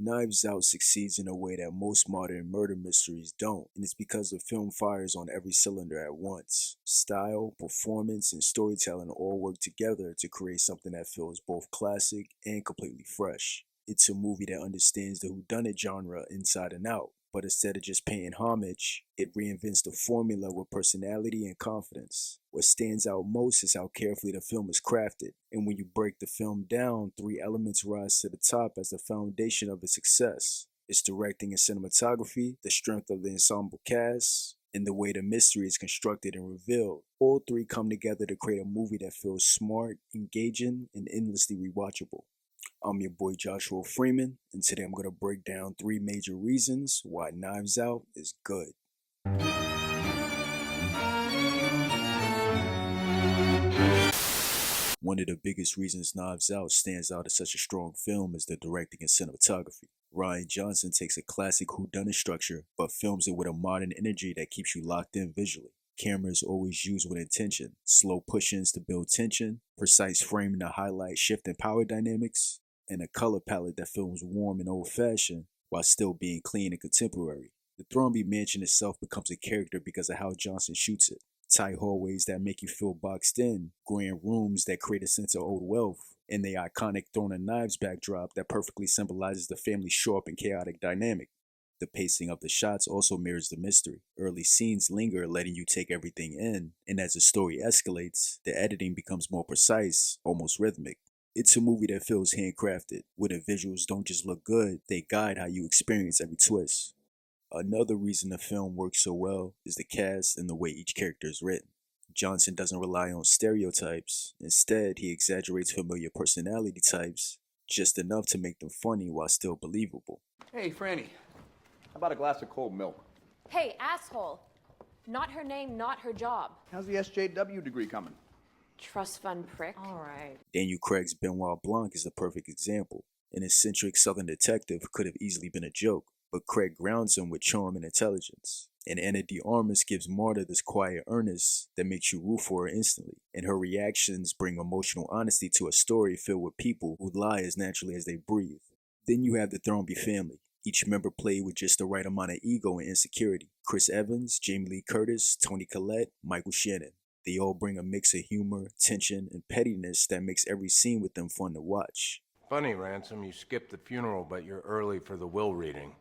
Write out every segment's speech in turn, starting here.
Knives Out succeeds in a way that most modern murder mysteries don't, and it's because the film fires on every cylinder at once. Style, performance, and storytelling all work together to create something that feels both classic and completely fresh. It's a movie that understands the whodunit genre inside and out, but instead of just paying homage, it reinvents the formula with personality and confidence. What stands out most is how carefully the film is crafted, and when you break the film down, three elements rise to the top as the foundation of its success. Its directing and cinematography, the strength of the ensemble cast, and the way the mystery is constructed and revealed. All three come together to create a movie that feels smart, engaging, and endlessly rewatchable. I'm your boy Joshua Freeman, and today I'm going to break down three major reasons why Knives Out is good. One of the biggest reasons Knives Out stands out as such a strong film is the directing and cinematography. Rian Johnson takes a classic whodunit structure, but films it with a modern energy that keeps you locked in visually. Camera is always used with intention, slow push-ins to build tension, precise framing to highlight shifting power dynamics, and a color palette that feels warm and old-fashioned while still being clean and contemporary. The Thornby Mansion itself becomes a character because of how Johnson shoots it. Tight hallways that make you feel boxed in, grand rooms that create a sense of old wealth, and the iconic Throne of Knives backdrop that perfectly symbolizes the family's sharp and chaotic dynamic. The pacing of the shots also mirrors the mystery. Early scenes linger, letting you take everything in, and as the story escalates, the editing becomes more precise, almost rhythmic. It's a movie that feels handcrafted, where the visuals don't just look good, they guide how you experience every twist. Another reason the film works so well is the cast and the way each character is written. Johnson doesn't rely on stereotypes, instead, he exaggerates familiar personality types just enough to make them funny while still believable. Hey, Franny, how about a glass of cold milk? Hey, asshole. Not her name, not her job. How's the SJW degree coming? Trust fund prick. All right. Daniel Craig's Benoit Blanc is the perfect example. An eccentric southern detective could have easily been a joke, but Craig grounds him with charm and intelligence. And Anna de Armas gives Marta this quiet earnest that makes you root for her instantly, and her reactions bring emotional honesty to a story filled with people who lie as naturally as they breathe. Then you have the Thornby family. Each member played with just the right amount of ego and insecurity. Chris Evans, Jamie Lee Curtis, Toni Collette, Michael Shannon. They all bring a mix of humor, tension, and pettiness that makes every scene with them fun to watch. Funny, Ransom, you skipped the funeral, but you're early for the will reading.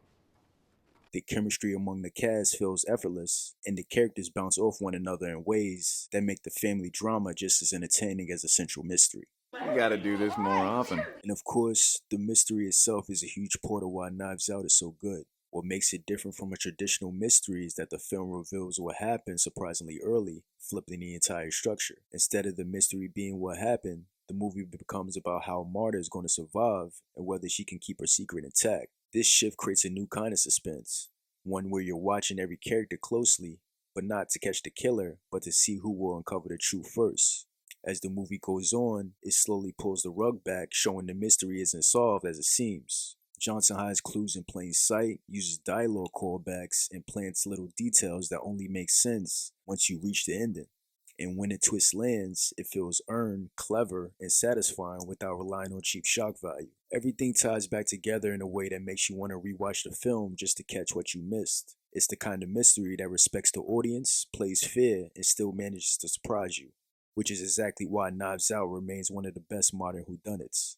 The chemistry among the cast feels effortless, and the characters bounce off one another in ways that make the family drama just as entertaining as the central mystery. We gotta do this more often. And of course, the mystery itself is a huge part of why Knives Out is so good. What makes it different from a traditional mystery is that the film reveals what happened surprisingly early, flipping the entire structure. Instead of the mystery being what happened, the movie becomes about how Marta is going to survive and whether she can keep her secret intact. This shift creates a new kind of suspense, one where you're watching every character closely, but not to catch the killer, but to see who will uncover the truth first. As the movie goes on, it slowly pulls the rug back, showing the mystery isn't solved as it seems. Johnson hides clues in plain sight, uses dialogue callbacks, and plants little details that only make sense once you reach the ending. And when a twist lands, it feels earned, clever, and satisfying without relying on cheap shock value. Everything ties back together in a way that makes you want to rewatch the film just to catch what you missed. It's the kind of mystery that respects the audience, plays fair, and still manages to surprise you, which is exactly why Knives Out remains one of the best modern whodunits.